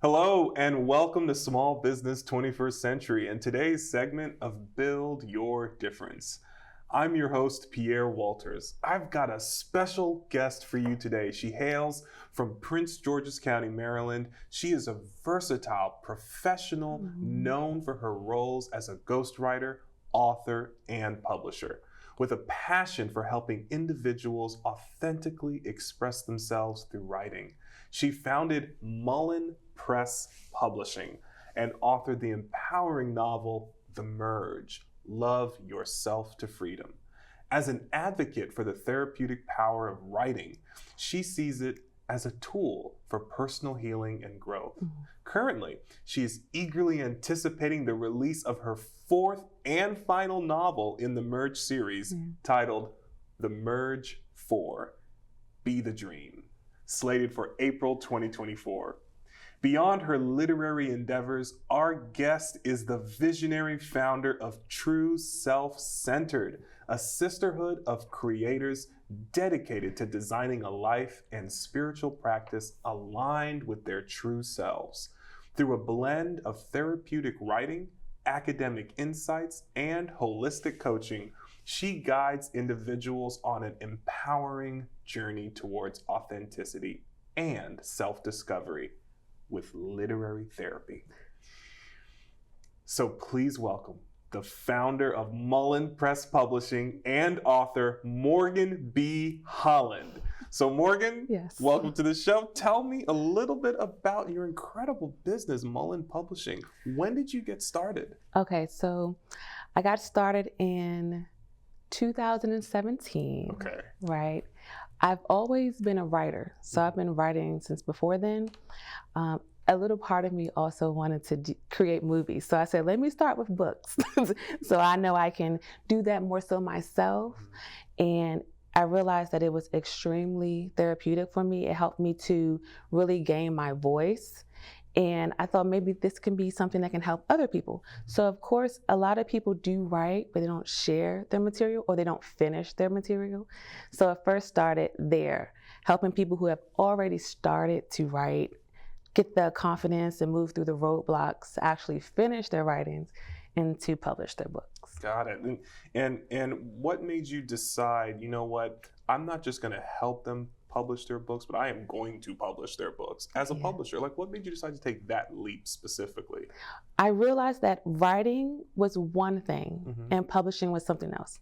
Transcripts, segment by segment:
Hello and welcome to Small Business 21st Century and today's segment of Build Your Difference. I'm your host, Pierre Walters. I've got a special guest for you today. She hails from Prince George's County, Maryland. She is a versatile professional known for her roles as a ghostwriter, author, and publisher, with a passion for helping individuals authentically express themselves through writing. She founded Mullen Press Publishing and authored the empowering novel, The Merge, Love Yourself to Freedom. As an advocate for the therapeutic power of writing, she sees it as a tool for personal healing and growth. Currently, she is eagerly anticipating the release of her fourth and final novel in the Merge series, titled The Merge 4, Be the Dream, slated for April 2024. Beyond her literary endeavors, our guest is the visionary founder of True Self-Centered, a sisterhood of creators dedicated to designing a life and spiritual practice aligned with their true selves. Through a blend of therapeutic writing, academic insights, and holistic coaching, she guides individuals on an empowering journey towards authenticity and self-discovery with literary therapy. So please welcome the founder of Mullen Press Publishing and author, Morgan B Holland. So Morgan, welcome to the show. Tell me a little bit about your incredible business, Mullen Publishing. When did you get started? Okay, so I got started in 2017, right? I've always been a writer, so I've been writing since before then. A little part of me also wanted to create movies, so I said, let me start with books. So I know I can do that more so myself, and I realized that it was extremely therapeutic for me. It helped me to really gain my voice. And I thought maybe this can be something that can help other people. So of course, a lot of people do write, but they don't share their material or they don't finish their material. So I first started there, helping people who have already started to write, get the confidence and move through the roadblocks to actually finish their writings and to publish their books. Got it. And what made you decide, you know what, I'm not just gonna help them publish their books, but I am going to publish their books as a publisher? Like, what made you decide to take that leap specifically? I realized that writing was one thing and publishing was something else.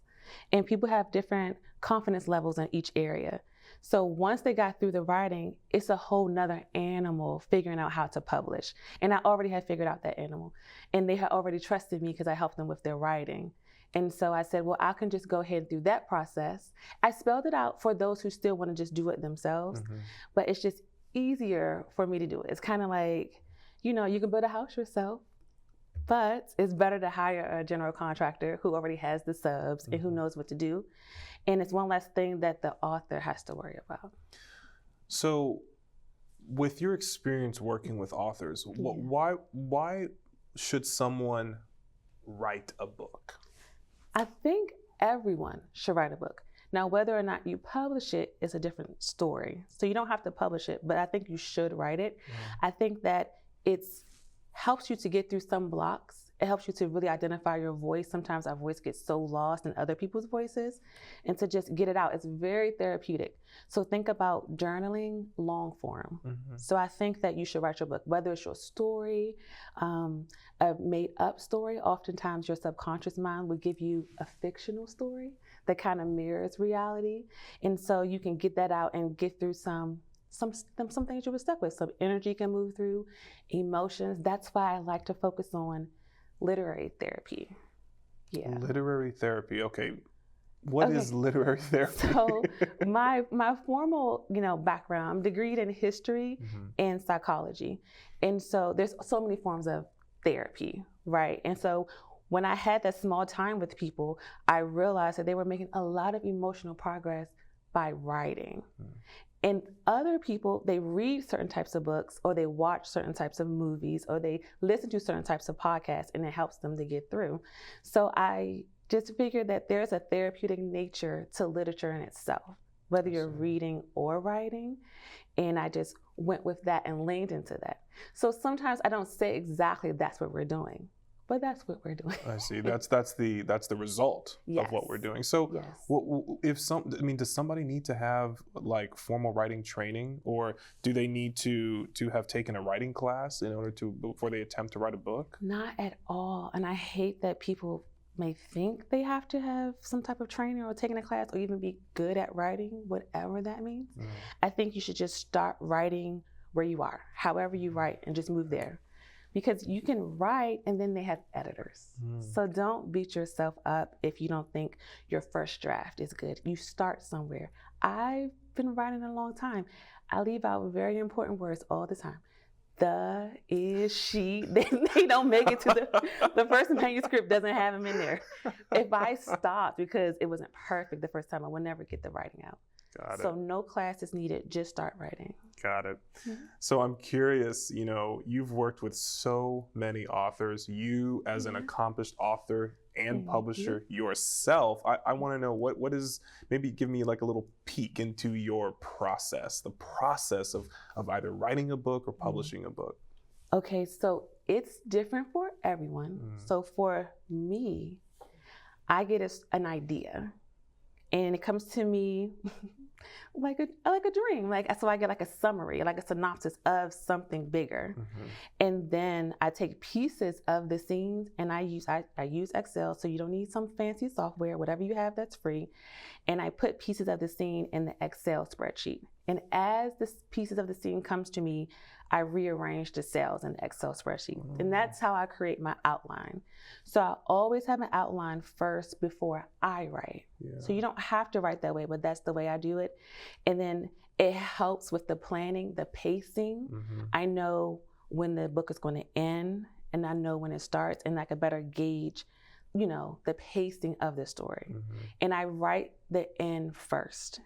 And people have different confidence levels in each area. So once they got through the writing, it's a whole nother animal figuring out how to publish. And I already had figured out that animal. And they had already trusted me because I helped them with their writing. And so I said, well, I can just go ahead and do that process. I spelled it out for those who still want to just do it themselves, but it's just easier for me to do it. It's kind of like, you know, you can build a house yourself, but it's better to hire a general contractor who already has the subs and who knows what to do. And it's one less thing that the author has to worry about. So with your experience working with authors, why should someone write a book? I think everyone should write a book. Now, whether or not you publish it is a different story. So you don't have to publish it, but I think you should write it. I think that it helps you to get through some blocks. It helps you to really identify your voice. Sometimes our voice gets so lost in other people's voices, and to just get it out. It's very therapeutic. So think about journaling long form. So I think that you should write your book, whether it's your story, a made up story. Oftentimes your subconscious mind will give you a fictional story that kind of mirrors reality. And so you can get that out and get through some things you were stuck with. Some energy can move through, emotions. That's why I like to focus on literary therapy. Literary therapy. Okay. What is literary therapy? So my formal, background, I'm degreed in history and psychology. And so there's so many forms of therapy, right? And so when I had that small time with people, I realized that they were making a lot of emotional progress by writing. And other people, they read certain types of books, or they watch certain types of movies, or they listen to certain types of podcasts, and it helps them to get through. So I just figured that there's a therapeutic nature to literature in itself, whether you're reading or writing. And I just went with that and leaned into that. So sometimes I don't say exactly that's what we're doing, but that's what we're doing. I see. That's the result Yes. of what we're doing. So, Yes. does somebody need to have like formal writing training, or do they need to have taken a writing class in order to before they attempt to write a book? Not at all. And I hate that people may think they have to have some type of training or taking a class or even be good at writing, whatever that means. I think you should just start writing where you are, however you write, and just move there. Because you can write and then they have editors. So don't beat yourself up if you don't think your first draft is good. You start somewhere. I've been writing a long time. I leave out very important words all the time. The, is, she, they don't make it to the first manuscript doesn't have them in there. If I stopped because it wasn't perfect the first time, I would never get the writing out. Got it. So no class is needed, just start writing. Got it. So I'm curious, you've worked with so many authors. You as an accomplished author and publisher yourself, I want to know what is, maybe give me like a little peek into your process, the process of either writing a book or publishing a book. Okay, so it's different for everyone. So for me, I get an idea and it comes to me like a dream. So I get like a summary, like a synopsis of something bigger. And then I take pieces of the scenes and I use Excel, so you don't need some fancy software, whatever you have that's free. And I put pieces of the scene in the Excel spreadsheet. And as the pieces of the scene comes to me, I rearrange the cells in the Excel spreadsheet. And that's how I create my outline. So I always have an outline first before I write. So you don't have to write that way, but that's the way I do it. And then it helps with the planning, the pacing. I know when the book is going to end and I know when it starts, and I can better gauge, the pacing of the story. And I write the end first.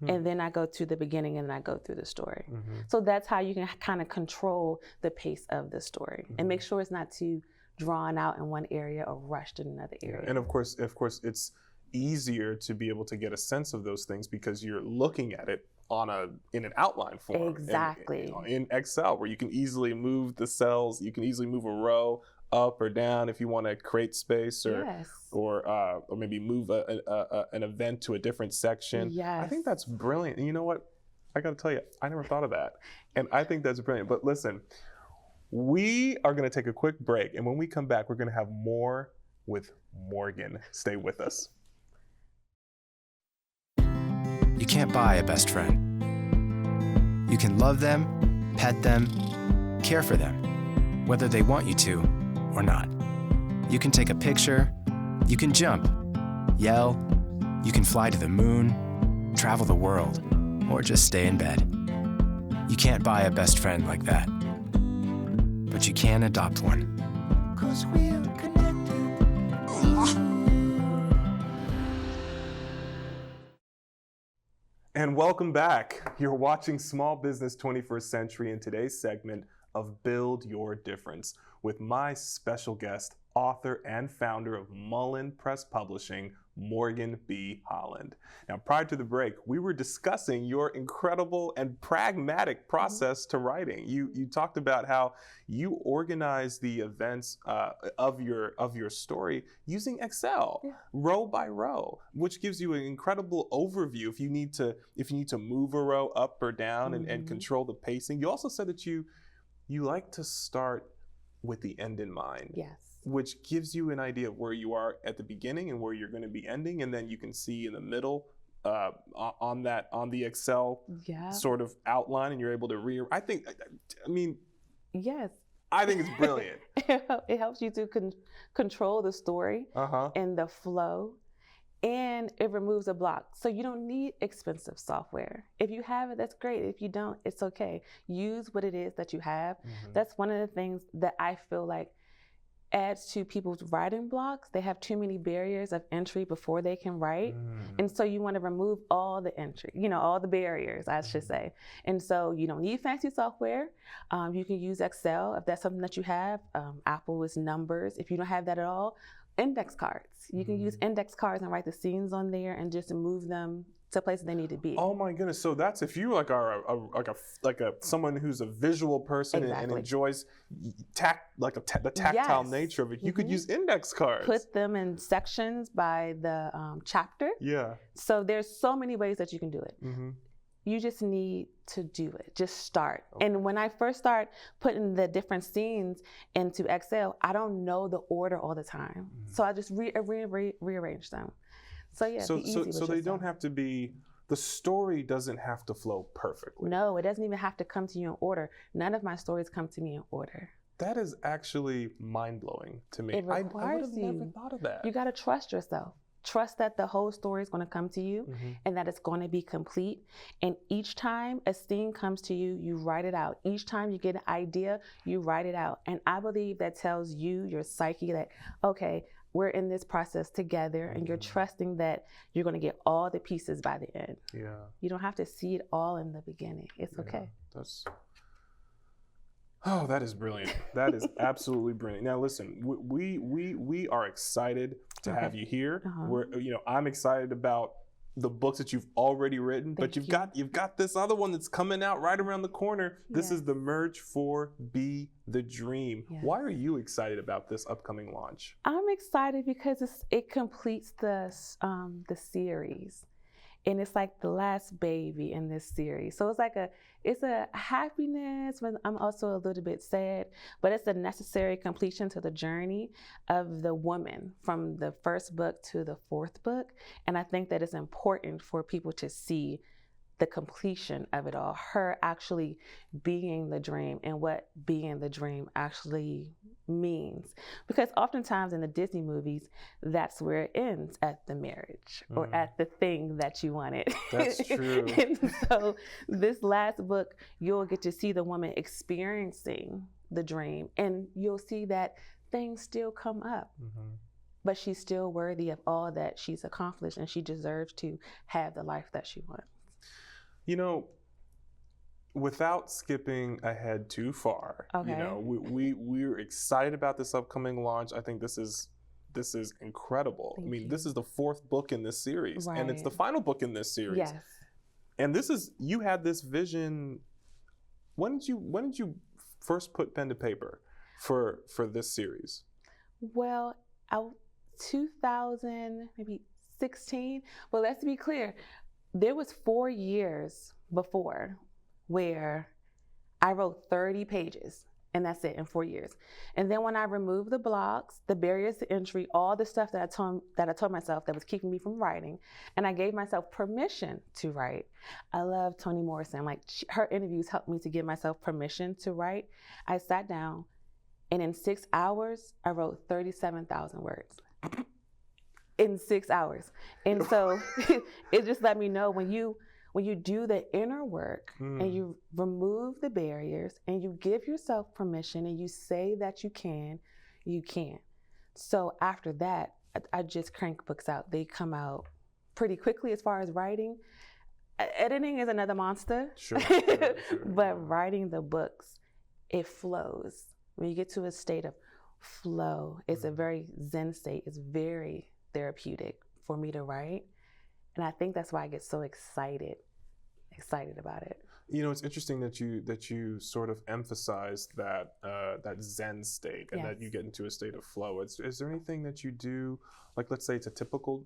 And then I go to the beginning and then I go through the story. So that's how you can kind of control the pace of the story and make sure it's not too drawn out in one area or rushed in another area. And of course, it's easier to be able to get a sense of those things because you're looking at it in an outline form. Exactly. In Excel, where you can easily move the cells, you can easily move a row up or down if you want to create space, or maybe move an event to a different section. I think that's brilliant. And you know what? I got to tell you, I never thought of that. And I think that's brilliant. But listen, we are going to take a quick break. And when we come back, we're going to have more with Morgan. Stay with us. You can't buy a best friend. You can love them, pet them, care for them, whether they want you to or not. You can take a picture, you can jump, yell, you can fly to the moon, travel the world, or just stay in bed. You can't buy a best friend like that, but you can adopt one. 'Cause we're connected. And welcome back. You're watching Small Business 21st Century in today's segment of Build Your Difference with my special guest, author and founder of Mullen Press Publishing, Morgan B Holland. Now, prior to the break, we were discussing your incredible and pragmatic process to writing. You talked about how you organize the events of your story using Excel, row by row, which gives you an incredible overview if you need to move a row up or down and control the pacing. You also said that you like to start with the end in mind. Which gives you an idea of where you are at the beginning and where you're going to be ending, and then you can see in the middle on the Excel sort of outline, and you're able to I think it's brilliant. It helps you to control the story and the flow, and it removes a block. So you don't need expensive software. If you have it, that's great. If you don't, it's okay. Use what it is that you have. That's one of the things that I feel like adds to people's writing blocks. They have too many barriers of entry before they can write. And so you want to remove all the entry, all the barriers, I should say. And so you don't need fancy software. You can use Excel if that's something that you have. Apple is numbers. If you don't have that at all, index cards. You can use index cards and write the scenes on there and just move them to places they need to be. Oh my goodness! So that's if you like are someone who's a visual person and enjoys the tactile nature of it, you could use index cards. Put them in sections by the chapter. Yeah. So there's so many ways that you can do it. You just need to do it. Just start. Okay. And when I first start putting the different scenes into Excel, I don't know the order all the time. So I just rearrange them. So yeah, so they don't have to be, the story doesn't have to flow perfectly. No, it doesn't even have to come to you in order. None of my stories come to me in order. That is actually mind-blowing to me. It requires I would have never thought of that. You got to trust yourself. Trust that the whole story is going to come to you and that it's going to be complete. And each time a scene comes to you, you write it out. Each time you get an idea, you write it out. And I believe that tells you, your psyche, that, okay, we're in this process together, and you're trusting that you're going to get all the pieces by the end. Yeah. You don't have to see it all in the beginning. It's okay. That is brilliant. That is absolutely brilliant. Now, listen, we are excited to have you here. I'm excited about the books that you've already written, but you've got this other one that's coming out right around the corner. This is the Merge for Be the Dream. Why are you excited about this upcoming launch? I'm excited because it completes the series. And it's like the last baby in this series. So it's a happiness, but I'm also a little bit sad, but it's a necessary completion to the journey of the woman from the first book to the fourth book. And I think that it's important for people to see the completion of it all, her actually being the dream and what being the dream actually means. Because oftentimes in the Disney movies, that's where it ends, at the marriage or at the thing that you wanted. That's true. And so this last book, you'll get to see the woman experiencing the dream, and you'll see that things still come up. But she's still worthy of all that she's accomplished, and she deserves to have the life that she wants. You know, without skipping ahead too far, we're excited about this upcoming launch. I think this is incredible. Thank you. This is the fourth book in this series, and it's the final book in this series. Yes. And you had this vision. When did you first put pen to paper for this series? Well, 2016. But let's be clear. There was 4 years before where I wrote 30 pages, and that's it, in 4 years. And then when I removed the blocks, the barriers to entry, all the stuff that I told myself that was keeping me from writing, and I gave myself permission to write. I love Toni Morrison. Her interviews helped me to give myself permission to write. I sat down, and in 6 hours, I wrote 37,000 words. In 6 hours. And so it just let me know when you do the inner work and you remove the barriers and you give yourself permission and you say that you can. So after that, I just crank books out. They come out pretty quickly as far as writing. Editing is another monster. Sure. But writing the books, it flows. When you get to a state of flow, it's a very zen state. It's very therapeutic for me to write, and I think that's why I get so excited about it. It's interesting that you sort of emphasize that zen state and that you get into a state of flow. Is there anything that you do, like let's say it's a typical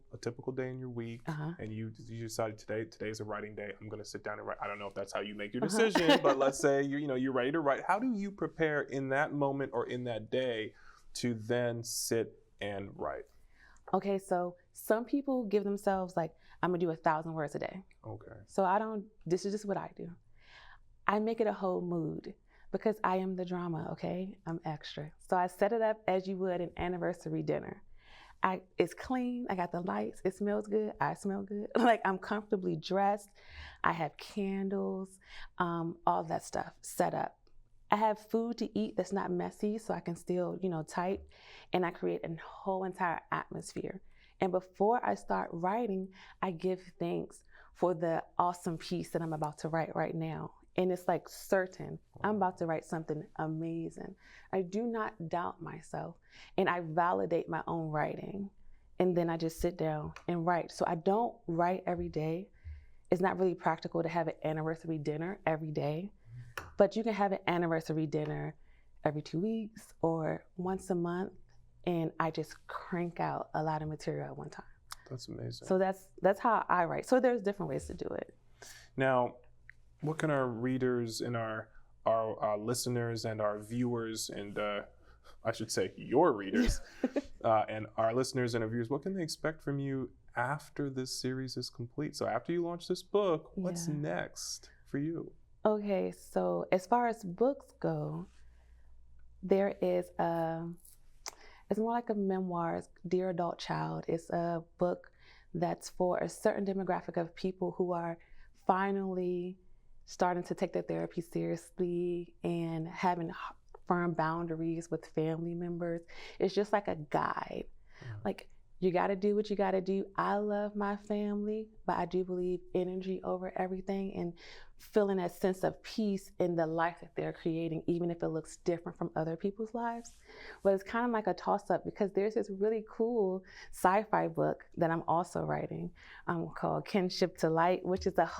day in your week, and you decided today's a writing day, I'm going to sit down and write. I don't know if that's how you make your decision, but let's say you're ready to write. How do you prepare in that moment or in that day to then sit and write? Okay, so some people give themselves I'm gonna do 1,000 words a day. Okay. So this is just what I do. I make it a whole mood because I am the drama, okay? I'm extra. So I set it up as you would an anniversary dinner. It's clean, I got the lights, it smells good, I smell good. I'm comfortably dressed, I have candles, all that stuff set up. I have food to eat that's not messy so I can still, type, and I create a whole entire atmosphere. And before I start writing, I give thanks for the awesome piece that I'm about to write right now. And it's certain, I'm about to write something amazing. I do not doubt myself, and I validate my own writing. And then I just sit down and write. So I don't write every day. it's not really practical to have an anniversary dinner every day, but you can have an anniversary dinner every 2 weeks or once a month, and I just crank out a lot of material at one time. That's amazing. So that's how I write. So there's different ways to do it. Now, what can our readers and our listeners and our viewers and I should say your readers and our listeners and our viewers, what can they expect from you after this series is complete? So after you launch this book, what's next for you? Okay, so as far as books go, there is it's more like a memoir, Dear Adult Child. It's a book that's for a certain demographic of people who are finally starting to take their therapy seriously and having firm boundaries with family members. It's just like a guide. Like, you got to do what you got to do. I love my family, but I do believe energy over everything and feeling that sense of peace in the life that they're creating, even if it looks different from other people's lives. But it's kind of like a toss-up because there's this really cool sci-fi book that I'm also writing called Kinship to Light, which is a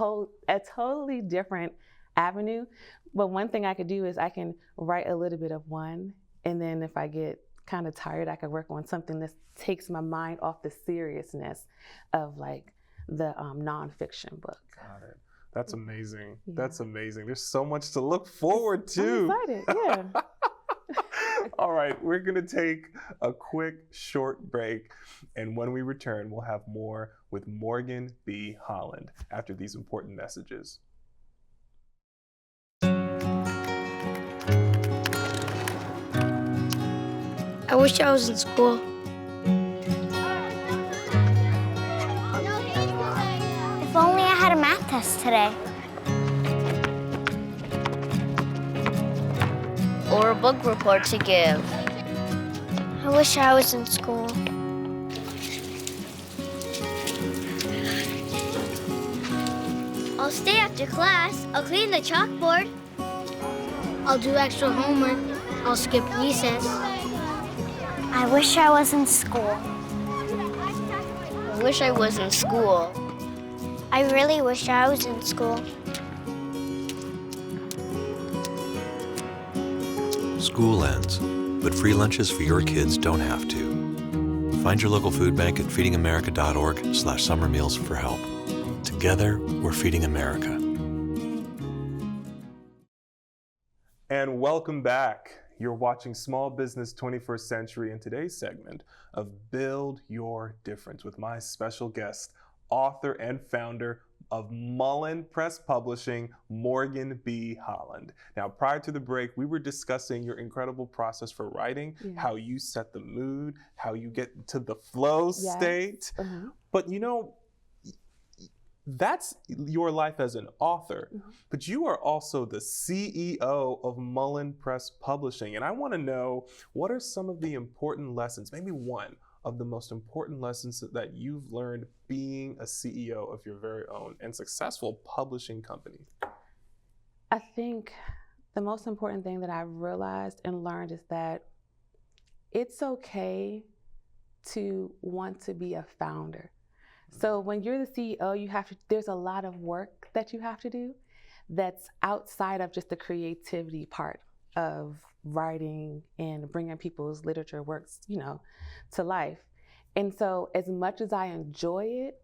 totally different avenue. But one thing I could do is I can write a little bit of one, and then if I get kind of tired, I could work on something that takes my mind off the seriousness of like the nonfiction book. Got it. That's amazing. Yeah. That's amazing. There's so much to look forward to. I'm excited, yeah. All right, we're going to take a quick, short break. And when we return, we'll have more with Morgan B Holland after these important messages. I wish I was in school. If only I had a math test today. Or a book report to give. I wish I was in school. I'll stay after class. I'll clean the chalkboard. I'll do extra homework. I'll skip recess. I wish I was in school. I wish I was in school. I really wish I was in school. School ends, but free lunches for your kids don't have to. Find your local food bank at feedingamerica.org/summer meals for help. Together, we're feeding America. And welcome back. You're watching Small Business 21st Century in today's segment of Build Your Difference with my special guest, author and founder of Mullen Press Publishing, Morgan B Holland. Now, prior to the break, we were discussing your incredible process for writing, how you set the mood, how you get to the flow state. But you know, that's your life as an author, but you are also the CEO of Mullen Press Publishing. And I want to know, what are some of the important lessons, maybe one of the most important lessons that you've learned being a CEO of your very own and successful publishing company? I think the most important thing that I've realized and learned is that it's okay to want to be a founder. So when you're the CEO, there's a lot of work that you have to do that's outside of just the creativity part of writing and bringing people's literature works, to life. And so as much as I enjoy it,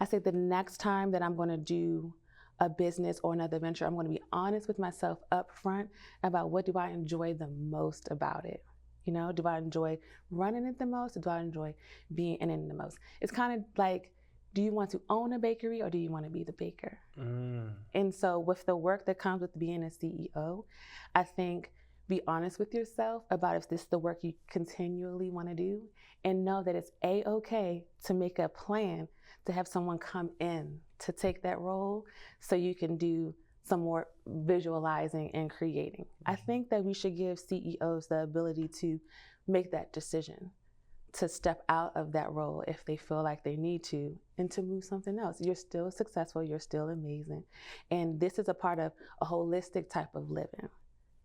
I say the next time that I'm going to do a business or another venture, I'm going to be honest with myself up front about what do I enjoy the most about it. Do I enjoy running it the most, or do I enjoy being in it the most? It's kind of like, do you want to own a bakery or do you want to be the baker? And so with the work that comes with being a CEO, I think be honest with yourself about if this is the work you continually want to do, and know that it's A-okay to make a plan to have someone come in to take that role so you can do some more visualizing and creating. I think that we should give CEOs the ability to make that decision, to step out of that role if they feel like they need to, and to move something else. You're still successful, you're still amazing. And this is a part of a holistic type of living.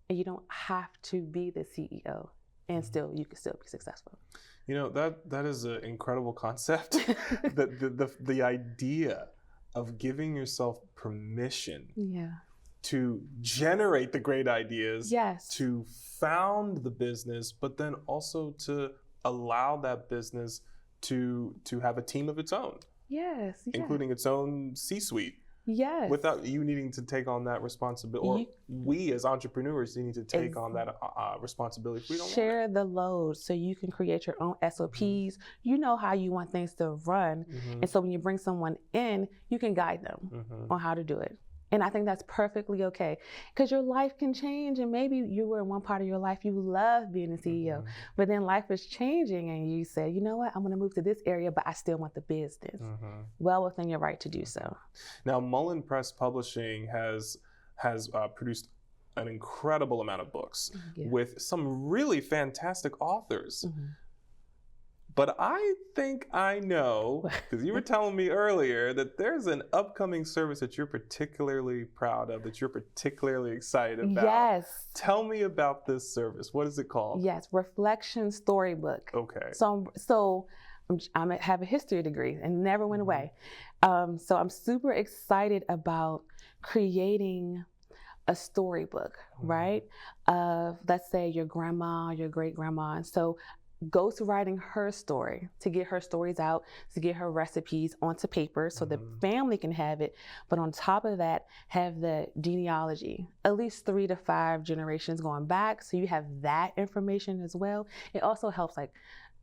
And you don't have to be the CEO and you can still be successful. That is an incredible concept. The idea of giving yourself permission Yeah. to generate the great ideas, Yes. to found the business, but then also to allow that business to have a team of its own, Yes. Yeah. including its own C-suite, Yes. without you needing to take on that responsibility, or we as entrepreneurs need to take on that responsibility if we don't want it. Share the load so you can create your own SOPs. You know how you want things to run. And so when you bring someone in, you can guide them on how to do it. And I think that's perfectly okay, because your life can change, and maybe you were in one part of your life, you love being a CEO, but then life is changing and you say, you know what, I'm gonna move to this area, but I still want the business. Well within your right to do so. Now, Mullen Press Publishing has produced an incredible amount of books with some really fantastic authors. But I think I know, because you were telling me earlier that there's an upcoming service that you're particularly proud of, that you're particularly excited about. Yes. Tell me about this service. What is it called? Yes, Reflection Storybook. Okay. So I have a history degree and never went away. So I'm super excited about creating a storybook, right? Of, let's say, your grandma, your great grandma. And so ghostwriting her story, to get her stories out, to get her recipes onto paper so the family can have it. But on top of that, have the genealogy, at least 3 to 5 generations going back. So you have that information as well. It also helps, like,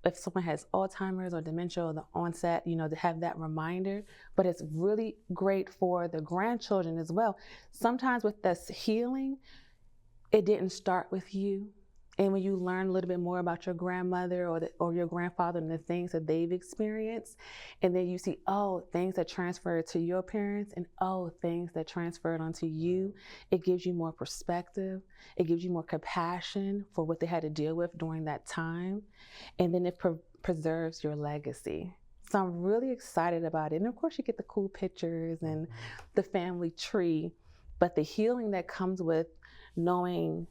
if someone has Alzheimer's or dementia or the onset, you know, to have that reminder. But it's really great for the grandchildren as well. Sometimes with this healing, it didn't start with you. And when you learn a little bit more about your grandmother or your grandfather and the things that they've experienced, and then you see, oh, things that transferred to your parents, and oh, things that transferred onto you, it gives you more perspective. It gives you more compassion for what they had to deal with during that time. And then it preserves your legacy. So I'm really excited about it. And of course, you get the cool pictures and the family tree, but the healing that comes with knowing,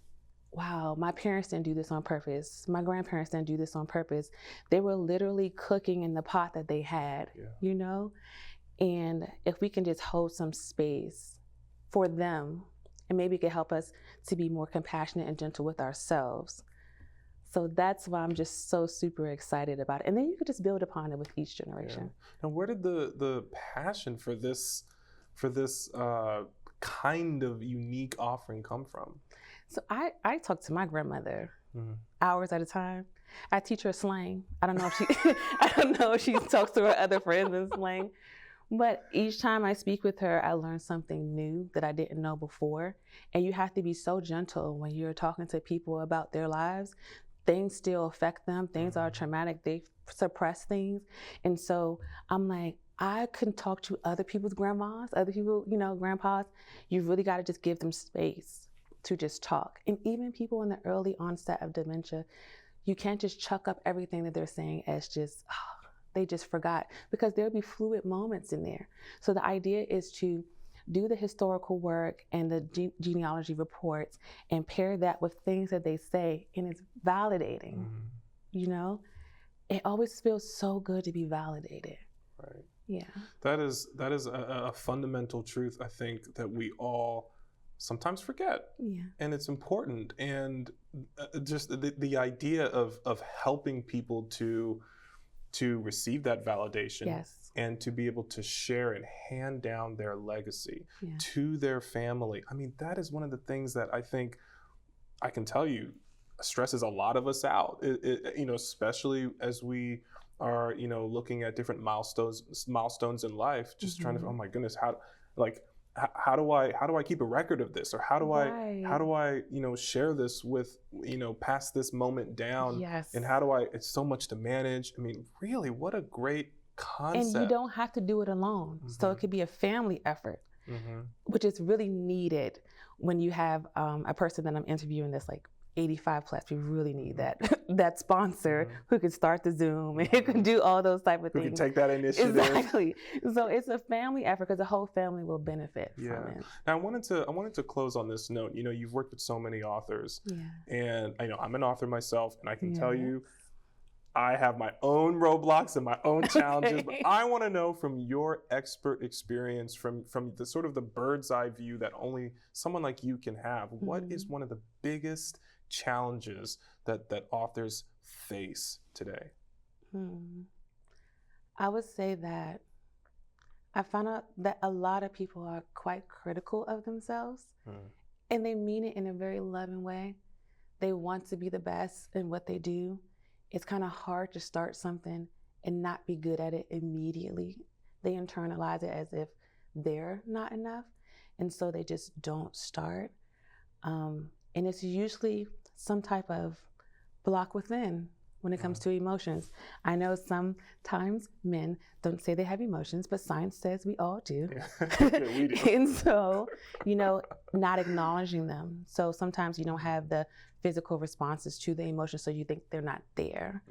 wow, my parents didn't do this on purpose. My grandparents didn't do this on purpose. They were literally cooking in the pot that they had, you know? And if we can just hold some space for them, and maybe it could help us to be more compassionate and gentle with ourselves. So that's why I'm just so super excited about it. And then you could just build upon it with each generation. Now, where did the passion for this kind of unique offering come from? So I talk to my grandmother hours at a time. I teach her slang. I don't know if she talks to her other friends in slang, but each time I speak with her, I learn something new that I didn't know before. And you have to be so gentle when you're talking to people about their lives. Things still affect them. Things are traumatic. They suppress things. And so I'm like, I can talk to other people's grandmas, other people, you know, grandpas. You really got to just give them space to just talk. And even people in the early onset of dementia, you can't just chuck up everything that they're saying as just, they just forgot, because there'll be fluid moments in there. So the idea is to do the historical work and the genealogy reports and pair that with things that they say, and it's validating, you know? It always feels so good to be validated. Right. Yeah. That is a fundamental truth, I think, that we all sometimes forget. Yeah. And it's important. And just the idea of helping people to receive that validation and to be able to share and hand down their legacy to their family. I mean, that is one of the things that I think I can tell you stresses a lot of us out, you know, especially as we are, you know, looking at different milestones in life, just trying to, oh my goodness, how do I keep a record of this, or how do I you know, share this with, you know, pass this moment down, and how do I, it's so much to manage. I mean, really, what a great concept. And you don't have to do it alone. So it could be a family effort, which is really needed when you have a person that I'm interviewing that's like 85 plus. We really need that sponsor who can start the Zoom and who can do all those type of things. Who can take that initiative. Exactly. So it's a family effort because the whole family will benefit from it. Now I wanted to close on this note. You know, you've worked with so many authors, and I know I'm an author myself, and I can tell you, I have my own roadblocks and my own challenges, but I want to know from your expert experience, from the sort of the bird's eye view that only someone like you can have, what is one of the biggest challenges that authors face today? I would say that I found out that a lot of people are quite critical of themselves, and they mean it in a very loving way. They want to be the best in what they do. It's kind of hard to start something and not be good at it immediately. They internalize it as if they're not enough, and so they just don't start. And it's usually some type of block within when it comes to emotions. I know sometimes men don't say they have emotions, but science says we all do. Yeah, we do. And so, not acknowledging them. So sometimes you don't have the physical responses to the emotions, so you think they're not there.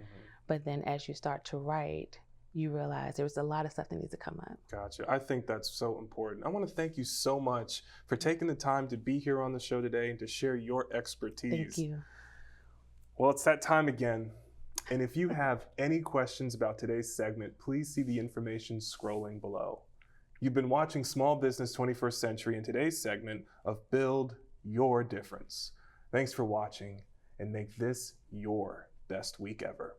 But then as you start to write, you realize there was a lot of stuff that needs to come up. Gotcha. I think that's so important. I want to thank you so much for taking the time to be here on the show today and to share your expertise. Thank you. Well, it's that time again. And if you have any questions about today's segment, please see the information scrolling below. You've been watching Small Business 21st Century in today's segment of Build Your Difference. Thanks for watching, and make this your best week ever.